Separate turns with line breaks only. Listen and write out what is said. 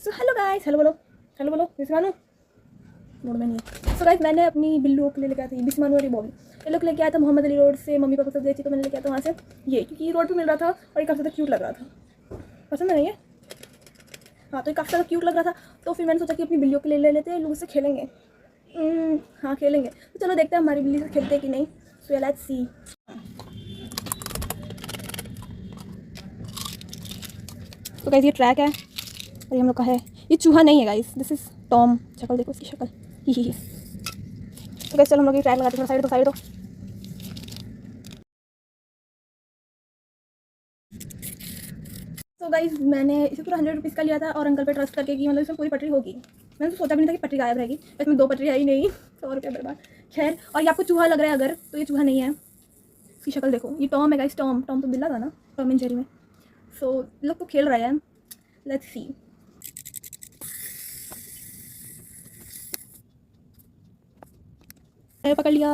So hello guys, hello बोलो बिस्मानू mood में नहीं है। सो गाइस, मैंने अपनी बिल्लू के लिए लेके आया था, बिस्मानू वाली बॉल ये लोग लेके आया था मोहम्मद अली रोड से। मम्मी पापा सब गई थी तो मैंने लेके आया था वहाँ से ये, क्योंकि रोड पे मिल रहा था और ये काफ़ी ज़्यादा क्यूट लग रहा था। पसंद है ना ये? हाँ, तो ये काफ़ी ज़्यादा क्यूट लग रहा था, तो फिर मैंने सोचा कि अपनी बिल्लियों के लिए ले लेते हैं, लोग इससे खेलेंगे। हाँ खेलेंगे, तो चलो देखते हैं हमारी बिल्ली से खेलते हैं कि नहीं। So let's see. तो गाइस ये ट्रैक है और ये हम लोग का है। ये चूहा नहीं है गाइस, दिस इज़ टॉम। शक्ल देखो इसकी शक्ल, ही। तो गाइस चलो हम लोग ये ट्रैक लगाते हैं। थोड़ा साइड दो। तो गाइस मैंने इसे पूरा 100 रुपीज़ का लिया था और अंकल पे ट्रस्ट करके कि मतलब इसमें पूरी पटरी होगी। मैंने तो सोचा भी नहीं था कि पटरी गायब रहेगी, इसमें 2 पटरी है ही नहीं। 100 रुपये बर्बाद। खैर, और ये आपको चूहा लग रहा है अगर, तो ये चूहा नहीं है। इसकी शक्ल देखो, ये टॉम है गाइस। टॉम तो बिल्ला था ना, टॉम एंड जेरी में। सो लोग तो खेल रहे हैं, लेट्स सी। पकड़ लिया।